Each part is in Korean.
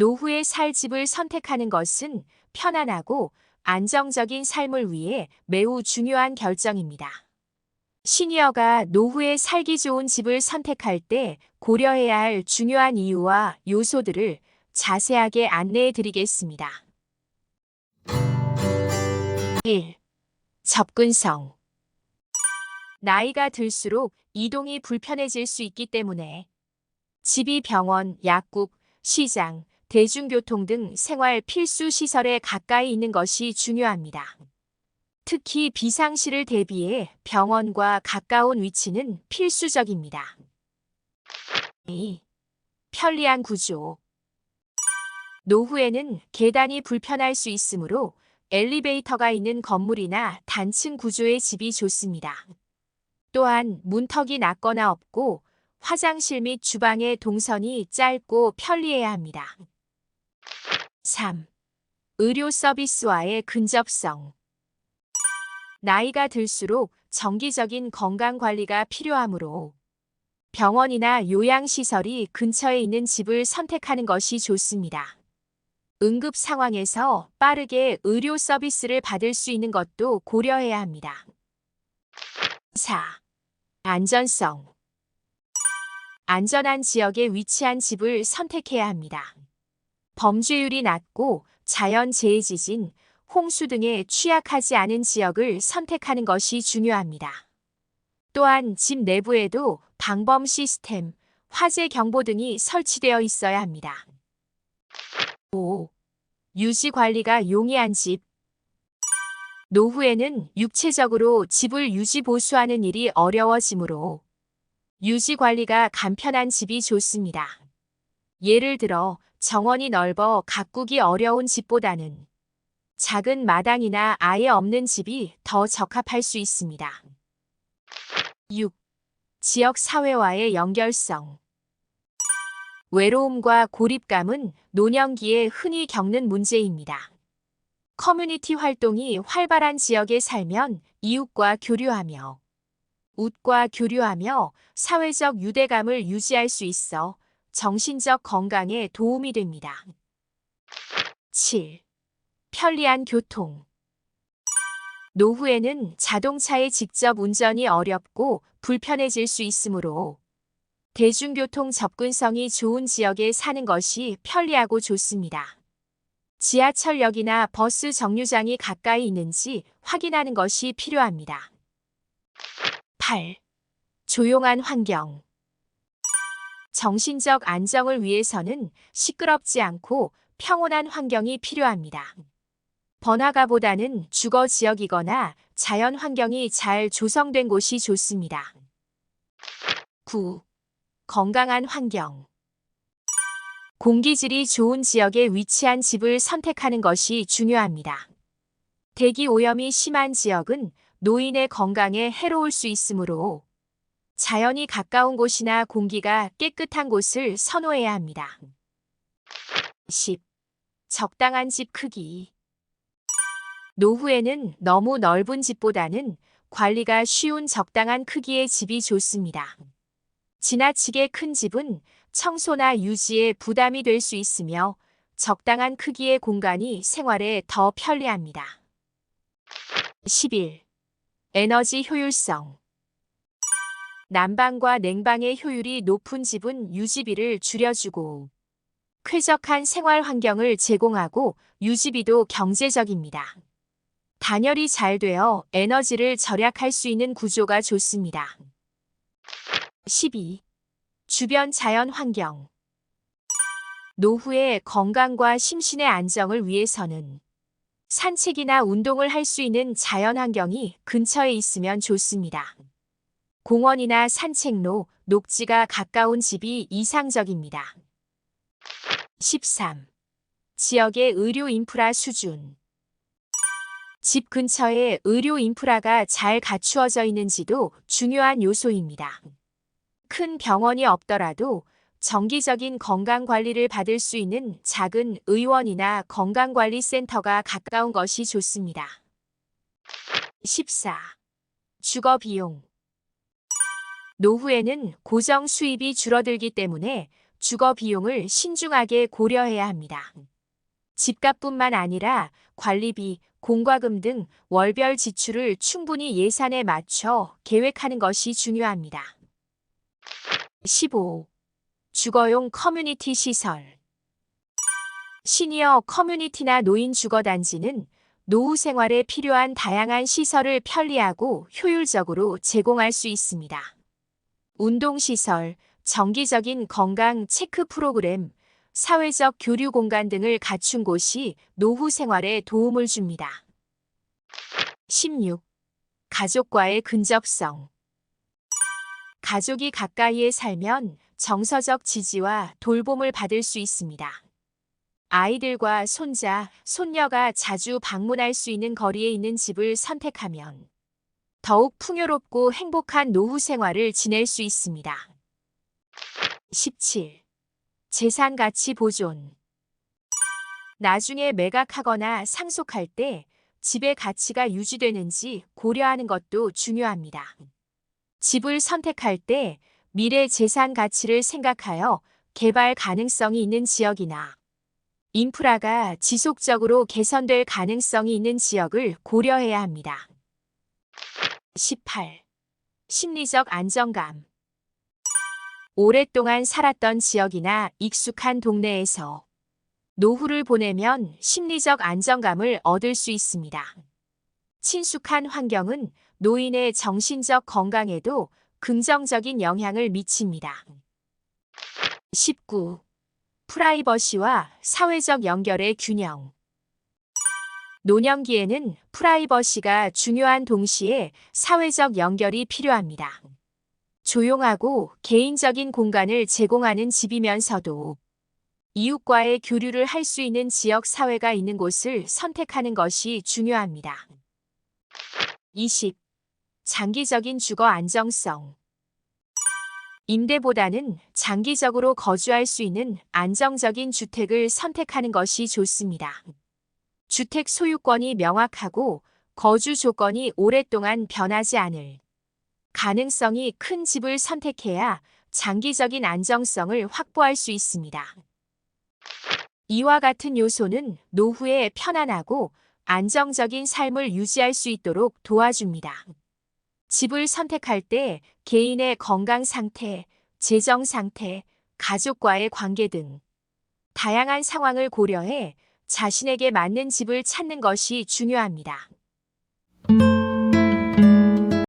노후에 살 집을 선택하는 것은 편안하고 안정적인 삶을 위해 매우 중요한 결정입니다. 시니어가 노후에 살기 좋은 집을 선택할 때 고려해야 할 중요한 이유와 요소들을 자세하게 안내해 드리겠습니다. 1. 접근성. 나이가 들수록 이동이 불편해질 수 있기 때문에 집이 병원, 약국, 시장, 대중교통 등 생활 필수 시설에 가까이 있는 것이 중요합니다. 특히 비상시를 대비해 병원과 가까운 위치는 필수적입니다. 2. 편리한 구조. 노후에는 계단이 불편할 수 있으므로 엘리베이터가 있는 건물이나 단층 구조의 집이 좋습니다. 또한 문턱이 낮거나 없고 화장실 및 주방의 동선이 짧고 편리해야 합니다. 3. 의료 서비스와의 근접성. 나이가 들수록 정기적인 건강 관리가 필요하므로 병원이나 요양시설이 근처에 있는 집을 선택하는 것이 좋습니다. 응급 상황에서 빠르게 의료 서비스를 받을 수 있는 것도 고려해야 합니다. 4. 안전성. 안전한 지역에 위치한 집을 선택해야 합니다. 범죄율이 낮고 자연재해 지진, 홍수 등에 취약하지 않은 지역을 선택하는 것이 중요합니다. 또한 집 내부에도 방범 시스템, 화재 경보 등이 설치되어 있어야 합니다. 5. 유지 관리가 용이한 집. 노후에는 육체적으로 집을 유지 보수하는 일이 어려워지므로 유지 관리가 간편한 집이 좋습니다. 예를 들어 정원이 넓어 가꾸기 어려운 집보다는 작은 마당이나 아예 없는 집이 더 적합할 수 있습니다. 6. 지역 사회와의 연결성. 외로움과 고립감은 노년기에 흔히 겪는 문제입니다. 커뮤니티 활동이 활발한 지역에 살면 이웃과 교류하며 웃과 교류하며 사회적 유대감을 유지할 수 있어 정신적 건강에 도움이 됩니다. 7. 편리한 교통. 노후에는 자동차의 직접 운전이 어렵고 불편해질 수 있으므로 대중교통 접근성이 좋은 지역에 사는 것이 편리하고 좋습니다. 지하철역이나 버스 정류장이 가까이 있는지 확인하는 것이 필요합니다. 8. 조용한 환경. 정신적 안정을 위해서는 시끄럽지 않고 평온한 환경이 필요합니다. 번화가보다는 주거 지역이거나 자연 환경이 잘 조성된 곳이 좋습니다. 9. 건강한 환경. 공기질이 좋은 지역에 위치한 집을 선택하는 것이 중요합니다. 대기 오염이 심한 지역은 노인의 건강에 해로울 수 있으므로 자연이 가까운 곳이나 공기가 깨끗한 곳을 선호해야 합니다. 10. 적당한 집 크기. 노후에는 너무 넓은 집보다는 관리가 쉬운 적당한 크기의 집이 좋습니다. 지나치게 큰 집은 청소나 유지에 부담이 될 수 있으며 적당한 크기의 공간이 생활에 더 편리합니다. 11. 에너지 효율성. 난방과 냉방의 효율이 높은 집은 유지비를 줄여주고 쾌적한 생활 환경을 제공하고 유지비도 경제적입니다. 단열이 잘 되어 에너지를 절약할 수 있는 구조가 좋습니다. 12. 주변 자연 환경. 노후의 건강과 심신의 안정을 위해서는 산책이나 운동을 할 수 있는 자연 환경이 근처에 있으면 좋습니다. 공원이나 산책로, 녹지가 가까운 집이 이상적입니다. 13. 지역의 의료 인프라 수준. 집 근처에 의료 인프라가 잘 갖추어져 있는지도 중요한 요소입니다. 큰 병원이 없더라도 정기적인 건강관리를 받을 수 있는 작은 의원이나 건강관리센터가 가까운 것이 좋습니다. 14. 주거 비용. 노후에는 고정 수입이 줄어들기 때문에 주거 비용을 신중하게 고려해야 합니다. 집값뿐만 아니라 관리비, 공과금 등 월별 지출을 충분히 예산에 맞춰 계획하는 것이 중요합니다. 15. 주거용 커뮤니티 시설. 시니어 커뮤니티나 노인 주거단지는 노후 생활에 필요한 다양한 시설을 편리하고 효율적으로 제공할 수 있습니다. 운동시설, 정기적인 건강 체크 프로그램, 사회적 교류 공간 등을 갖춘 곳이 노후 생활에 도움을 줍니다. 16. 가족과의 근접성. 가족이 가까이에 살면 정서적 지지와 돌봄을 받을 수 있습니다. 아이들과 손자, 손녀가 자주 방문할 수 있는 거리에 있는 집을 선택하면 더욱 풍요롭고 행복한 노후 생활을 지낼 수 있습니다. 17. 재산 가치 보존. 나중에 매각하거나 상속할 때 집의 가치가 유지되는지 고려하는 것도 중요합니다. 집을 선택할 때 미래 재산 가치를 생각하여 개발 가능성이 있는 지역이나 인프라가 지속적으로 개선될 가능성이 있는 지역을 고려해야 합니다. 18. 심리적 안정감. 오랫동안 살았던 지역이나 익숙한 동네에서 노후를 보내면 심리적 안정감을 얻을 수 있습니다. 친숙한 환경은 노인의 정신적 건강에도 긍정적인 영향을 미칩니다. 19. 프라이버시와 사회적 연결의 균형. 노년기에는 프라이버시가 중요한 동시에 사회적 연결이 필요합니다. 조용하고 개인적인 공간을 제공하는 집이면서도 이웃과의 교류를 할 수 있는 지역 사회가 있는 곳을 선택하는 것이 중요합니다. 20. 장기적인 주거 안정성. 임대보다는 장기적으로 거주할 수 있는 안정적인 주택을 선택하는 것이 좋습니다. 주택 소유권이 명확하고 거주 조건이 오랫동안 변하지 않을 가능성이 큰 집을 선택해야 장기적인 안정성을 확보할 수 있습니다. 이와 같은 요소는 노후에 편안하고 안정적인 삶을 유지할 수 있도록 도와줍니다. 집을 선택할 때 개인의 건강 상태, 재정 상태, 가족과의 관계 등 다양한 상황을 고려해 자신에게 맞는 집을 찾는 것이 중요합니다.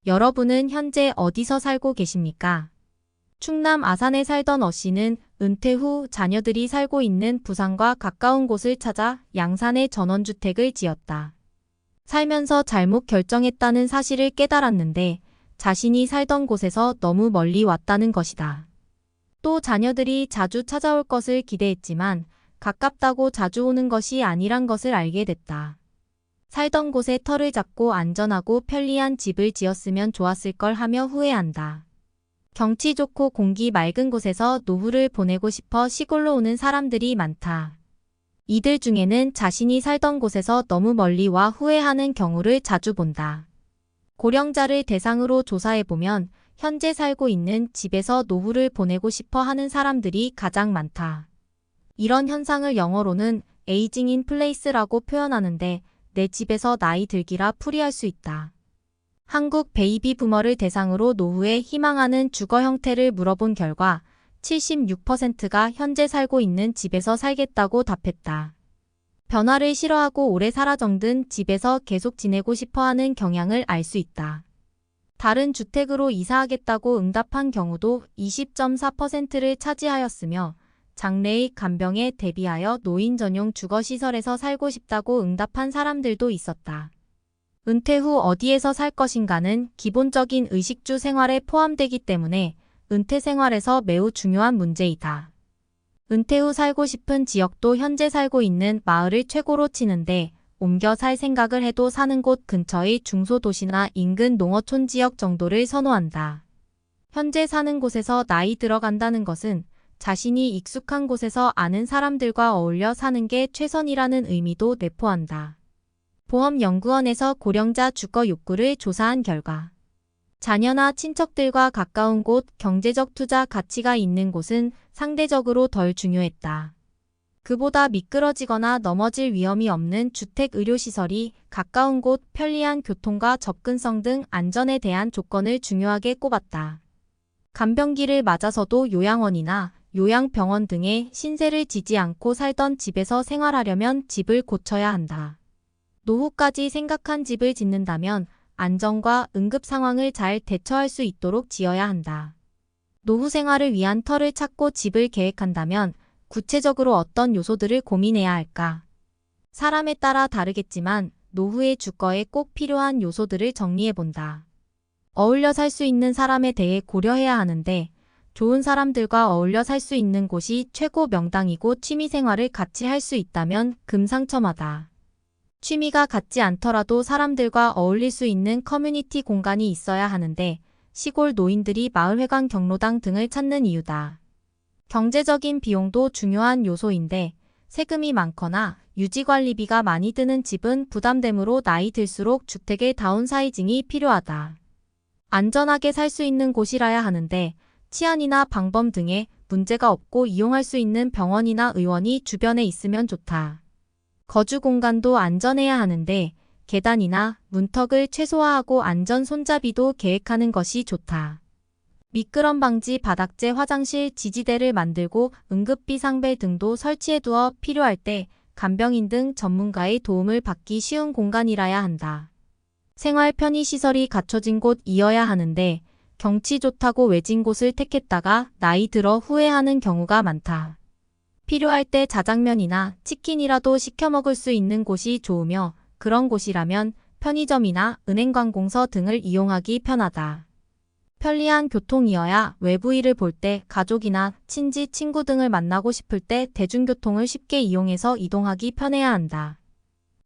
여러분은 현재 어디서 살고 계십니까? 충남 아산에 살던 씨는 은퇴 후 자녀들이 살고 있는 부산과 가까운 곳을 찾아 양산에 전원주택을 지었다. 살면서 잘못 결정했다는 사실을 깨달았는데 자신이 살던 곳에서 너무 멀리 왔다는 것이다. 또 자녀들이 자주 찾아올 것을 기대했지만 가깝다고 자주 오는 것이 아니란 것을 알게 됐다. 살던 곳에 터를 잡고 안전하고 편리한 집을 지었으면 좋았을 걸 하며 후회한다. 경치 좋고 공기 맑은 곳에서 노후를 보내고 싶어 시골로 오는 사람들이 많다. 이들 중에는 자신이 살던 곳에서 너무 멀리 와 후회하는 경우를 자주 본다. 고령자를 대상으로 조사해보면 현재 살고 있는 집에서 노후를 보내고 싶어 하는 사람들이 가장 많다. 이런 현상을 영어로는 에이징 인 플레이스라고 표현하는데 내 집에서 나이 들기라 풀이할 수 있다. 한국 베이비 부머를 대상으로 노후에 희망하는 주거 형태를 물어본 결과 76%가 현재 살고 있는 집에서 살겠다고 답했다. 변화를 싫어하고 오래 살아 정든 집에서 계속 지내고 싶어하는 경향을 알 수 있다. 다른 주택으로 이사하겠다고 응답한 경우도 20.4%를 차지하였으며 장래의 간병에 대비하여 노인 전용 주거시설에서 살고 싶다고 응답한 사람들도 있었다. 은퇴 후 어디에서 살 것인가는 기본적인 의식주 생활에 포함되기 때문에 은퇴 생활에서 매우 중요한 문제이다. 은퇴 후 살고 싶은 지역도 현재 살고 있는 마을을 최고로 치는데 옮겨 살 생각을 해도 사는 곳 근처의 중소도시나 인근 농어촌 지역 정도를 선호한다. 현재 사는 곳에서 나이 들어간다는 것은 자신이 익숙한 곳에서 아는 사람들과 어울려 사는 게 최선이라는 의미도 내포한다. 보험연구원에서 고령자 주거 욕구를 조사한 결과 자녀나 친척들과 가까운 곳, 경제적 투자 가치가 있는 곳은 상대적으로 덜 중요했다. 그보다 미끄러지거나 넘어질 위험이 없는 주택 의료시설이 가까운 곳, 편리한 교통과 접근성 등 안전에 대한 조건을 중요하게 꼽았다. 간병기를 맞아서도 요양원이나 요양병원 등의 신세를 지지 않고 살던 집에서 생활하려면 집을 고쳐야 한다. 노후까지 생각한 집을 짓는다면 안전과 응급 상황을 잘 대처할 수 있도록 지어야 한다. 노후 생활을 위한 터를 찾고 집을 계획한다면 구체적으로 어떤 요소들을 고민해야 할까? 사람에 따라 다르겠지만 노후의 주거에 꼭 필요한 요소들을 정리해본다. 어울려 살 수 있는 사람에 대해 고려해야 하는데 좋은 사람들과 어울려 살 수 있는 곳이 최고 명당이고 취미생활을 같이 할 수 있다면 금상첨화다. 취미가 같지 않더라도 사람들과 어울릴 수 있는 커뮤니티 공간이 있어야 하는데 시골 노인들이 마을회관 경로당 등을 찾는 이유다. 경제적인 비용도 중요한 요소인데 세금이 많거나 유지관리비가 많이 드는 집은 부담되므로 나이 들수록 주택의 다운사이징이 필요하다. 안전하게 살 수 있는 곳이라야 하는데 치안이나 방범 등의 문제가 없고 이용할 수 있는 병원이나 의원이 주변에 있으면 좋다. 거주 공간도 안전해야 하는데 계단이나 문턱을 최소화하고 안전 손잡이도 계획하는 것이 좋다. 미끄럼 방지 바닥재 화장실 지지대를 만들고 응급비 상벨 등도 설치해두어 필요할 때 간병인 등 전문가의 도움을 받기 쉬운 공간이라야 한다. 생활 편의시설이 갖춰진 곳이어야 하는데 경치 좋다고 외진 곳을 택했다가 나이 들어 후회하는 경우가 많다. 필요할 때 자장면이나 치킨이라도 시켜 먹을 수 있는 곳이 좋으며 그런 곳이라면 편의점이나 은행관공서 등을 이용하기 편하다. 편리한 교통이어야 외부 일을 볼 때 가족이나 친지, 친구 등을 만나고 싶을 때 대중교통을 쉽게 이용해서 이동하기 편해야 한다.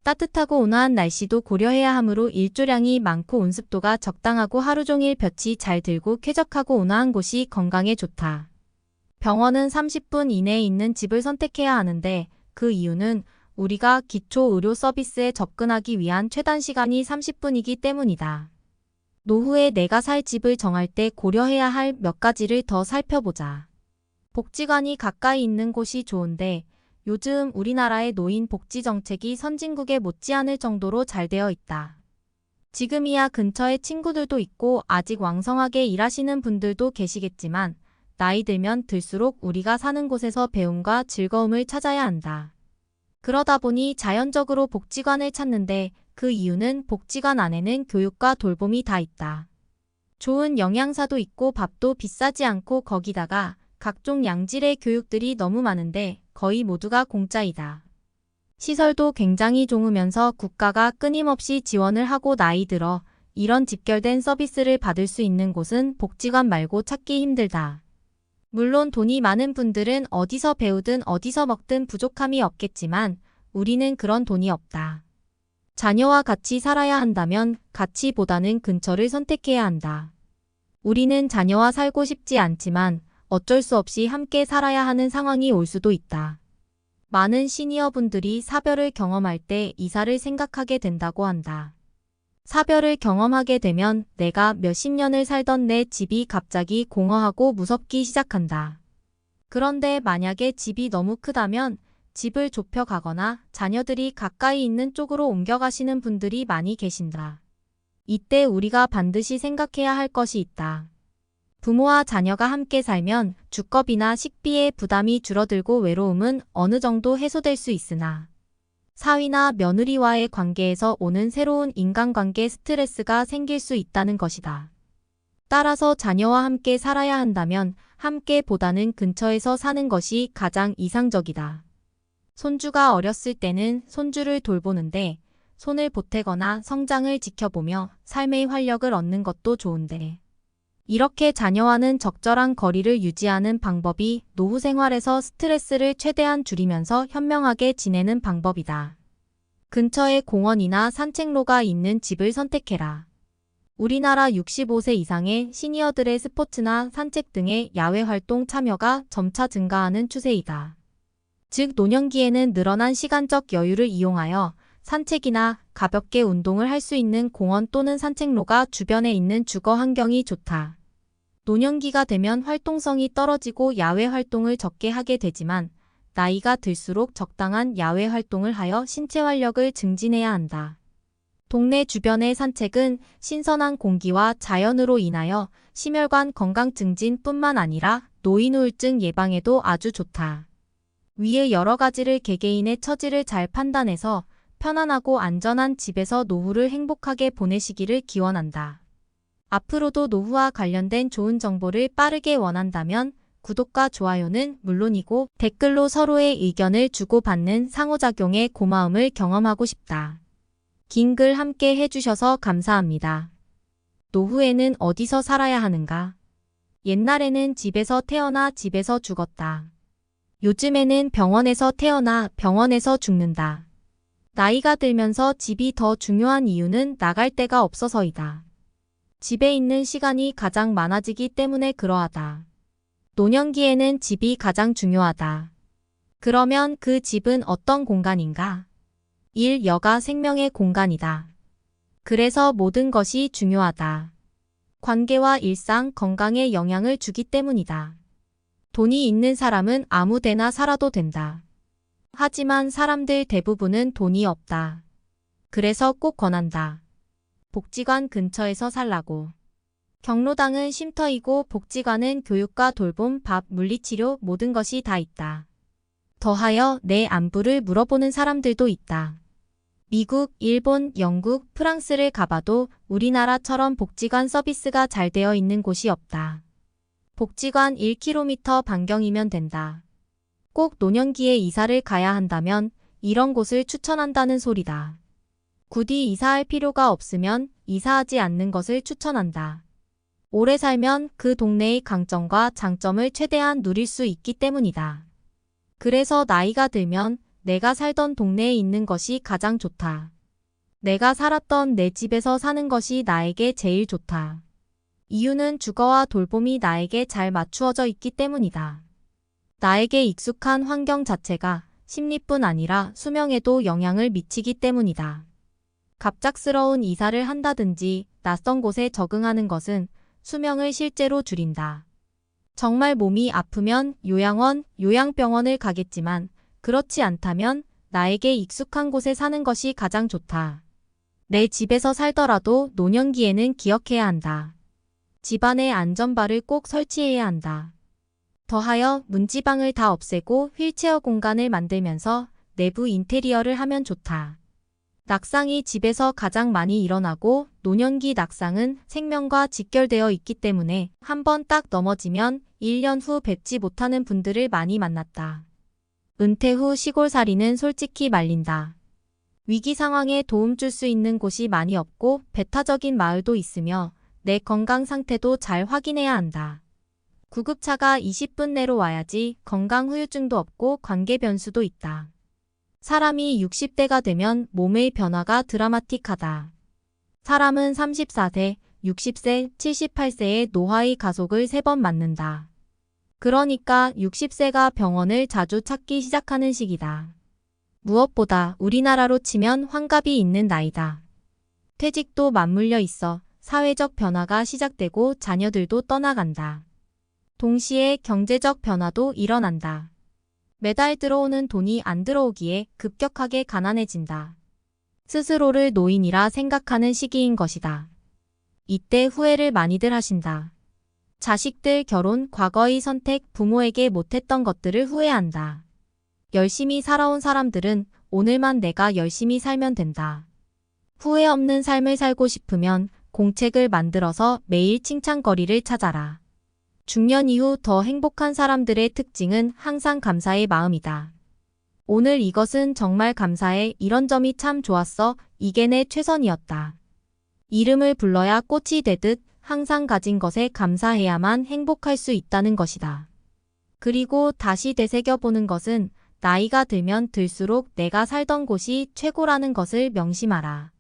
따뜻하고 온화한 날씨도 고려해야 하므로 일조량이 많고 온습도가 적당하고 하루 종일 볕이 잘 들고 쾌적하고 온화한 곳이 건강에 좋다. 병원은 30분 이내에 있는 집을 선택해야 하는데 그 이유는 우리가 기초 의료 서비스에 접근하기 위한 최단 시간이 30분이기 때문이다. 노후에 내가 살 집을 정할 때 고려해야 할 몇 가지를 더 살펴보자. 복지관이 가까이 있는 곳이 좋은데 요즘 우리나라의 노인 복지 정책이 선진국에 못지않을 정도로 잘 되어 있다. 지금이야 근처에 친구들도 있고 아직 왕성하게 일하시는 분들도 계시겠지만 나이 들면 들수록 우리가 사는 곳에서 배움과 즐거움을 찾아야 한다. 그러다 보니 자연적으로 복지관을 찾는데 그 이유는 복지관 안에는 교육과 돌봄이 다 있다. 좋은 영양사도 있고 밥도 비싸지 않고 거기다가 각종 양질의 교육들이 너무 많은데 거의 모두가 공짜이다. 시설도 굉장히 좋으면서 국가가 끊임없이 지원을 하고 나이 들어 이런 직결된 서비스를 받을 수 있는 곳은 복지관 말고 찾기 힘들다. 물론 돈이 많은 분들은 어디서 배우든 어디서 먹든 부족함이 없겠지만 우리는 그런 돈이 없다. 자녀와 같이 살아야 한다면 가치보다는 근처를 선택해야 한다. 우리는 자녀와 살고 싶지 않지만 어쩔 수 없이 함께 살아야 하는 상황이 올 수도 있다. 많은 시니어분들이 사별을 경험할 때 이사를 생각하게 된다고 한다. 사별을 경험하게 되면 내가 몇십 년을 살던 내 집이 갑자기 공허하고 무섭기 시작한다. 그런데 만약에 집이 너무 크다면 집을 좁혀가거나 자녀들이 가까이 있는 쪽으로 옮겨가시는 분들이 많이 계신다. 이때 우리가 반드시 생각해야 할 것이 있다. 부모와 자녀가 함께 살면 주거비나 식비의 부담이 줄어들고 외로움은 어느 정도 해소될 수 있으나 사위나 며느리와의 관계에서 오는 새로운 인간관계 스트레스가 생길 수 있다는 것이다. 따라서 자녀와 함께 살아야 한다면 함께보다는 근처에서 사는 것이 가장 이상적이다. 손주가 어렸을 때는 손주를 돌보는데 손을 보태거나 성장을 지켜보며 삶의 활력을 얻는 것도 좋은데 이렇게 자녀와는 적절한 거리를 유지하는 방법이 노후 생활에서 스트레스를 최대한 줄이면서 현명하게 지내는 방법이다. 근처에 공원이나 산책로가 있는 집을 선택해라. 우리나라 65세 이상의 시니어들의 스포츠나 산책 등의 야외 활동 참여가 점차 증가하는 추세이다. 즉 노년기에는 늘어난 시간적 여유를 이용하여 산책이나 가볍게 운동을 할 수 있는 공원 또는 산책로가 주변에 있는 주거 환경이 좋다. 노년기가 되면 활동성이 떨어지고 야외 활동을 적게 하게 되지만 나이가 들수록 적당한 야외 활동을 하여 신체 활력을 증진해야 한다. 동네 주변의 산책은 신선한 공기와 자연으로 인하여 심혈관 건강 증진뿐만 아니라 노인 우울증 예방에도 아주 좋다. 위의 여러 가지를 개개인의 처지를 잘 판단해서 편안하고 안전한 집에서 노후를 행복하게 보내시기를 기원한다. 앞으로도 노후와 관련된 좋은 정보를 빠르게 원한다면 구독과 좋아요는 물론이고 댓글로 서로의 의견을 주고받는 상호작용의 고마움을 경험하고 싶다. 긴 글 함께 해주셔서 감사합니다. 노후에는 어디서 살아야 하는가? 옛날에는 집에서 태어나 집에서 죽었다. 요즘에는 병원에서 태어나 병원에서 죽는다. 나이가 들면서 집이 더 중요한 이유는 나갈 데가 없어서이다. 집에 있는 시간이 가장 많아지기 때문에 그러하다. 노년기에는 집이 가장 중요하다. 그러면 그 집은 어떤 공간인가? 여가 생명의 공간이다. 그래서 모든 것이 중요하다. 관계와 일상, 건강에 영향을 주기 때문이다. 돈이 있는 사람은 아무 데나 살아도 된다. 하지만 사람들 대부분은 돈이 없다. 그래서 꼭 권한다. 복지관 근처에서 살라고. 경로당은 쉼터이고 복지관은 교육과 돌봄, 밥, 물리치료 모든 것이 다 있다. 더하여 내 안부를 물어보는 사람들도 있다. 미국, 일본, 영국, 프랑스를 가봐도 우리나라처럼 복지관 서비스가 잘 되어 있는 곳이 없다. 복지관 1km 반경이면 된다. 꼭 노년기에 이사를 가야 한다면 이런 곳을 추천한다는 소리다. 굳이 이사할 필요가 없으면 이사하지 않는 것을 추천한다. 오래 살면 그 동네의 강점과 장점을 최대한 누릴 수 있기 때문이다. 그래서 나이가 들면 내가 살던 동네에 있는 것이 가장 좋다. 내가 살았던 내 집에서 사는 것이 나에게 제일 좋다. 이유는 주거와 돌봄이 나에게 잘 맞추어져 있기 때문이다. 나에게 익숙한 환경 자체가 심리뿐 아니라 수명에도 영향을 미치기 때문이다. 갑작스러운 이사를 한다든지 낯선 곳에 적응하는 것은 수명을 실제로 줄인다. 정말 몸이 아프면 요양원, 요양병원을 가겠지만 그렇지 않다면 나에게 익숙한 곳에 사는 것이 가장 좋다. 내 집에서 살더라도 노년기에는 기억해야 한다. 집안에 안전바를 꼭 설치해야 한다. 더하여 문지방을 다 없애고 휠체어 공간을 만들면서 내부 인테리어를 하면 좋다. 낙상이 집에서 가장 많이 일어나고 노년기 낙상은 생명과 직결되어 있기 때문에 한번 딱 넘어지면 1년 후 뵙지 못하는 분들을 많이 만났다. 은퇴 후 시골살이는 솔직히 말린다. 위기 상황에 도움 줄 수 있는 곳이 많이 없고 배타적인 마을도 있으며 내 건강 상태도 잘 확인해야 한다. 구급차가 20분 내로 와야지 건강 후유증도 없고 관계 변수도 있다. 사람이 60대가 되면 몸의 변화가 드라마틱하다. 사람은 34세, 60세, 78세의 노화의 가속을 3번 맞는다. 그러니까 60세가 병원을 자주 찾기 시작하는 시기다. 무엇보다 우리나라로 치면 환갑이 있는 나이다. 퇴직도 맞물려 있어 사회적 변화가 시작되고 자녀들도 떠나간다. 동시에 경제적 변화도 일어난다. 매달 들어오는 돈이 안 들어오기에 급격하게 가난해진다. 스스로를 노인이라 생각하는 시기인 것이다. 이때 후회를 많이들 하신다. 자식들 결혼, 과거의 선택, 부모에게 못했던 것들을 후회한다. 열심히 살아온 사람들은 오늘만 내가 열심히 살면 된다. 후회 없는 삶을 살고 싶으면 공책을 만들어서 매일 칭찬거리를 찾아라. 중년 이후 더 행복한 사람들의 특징은 항상 감사의 마음이다. 오늘 이것은 정말 감사해. 이런 점이 참 좋았어. 이게 내 최선이었다. 이름을 불러야 꽃이 되듯 항상 가진 것에 감사해야만 행복할 수 있다는 것이다. 그리고 다시 되새겨보는 것은 나이가 들면 들수록 내가 살던 곳이 최고라는 것을 명심하라.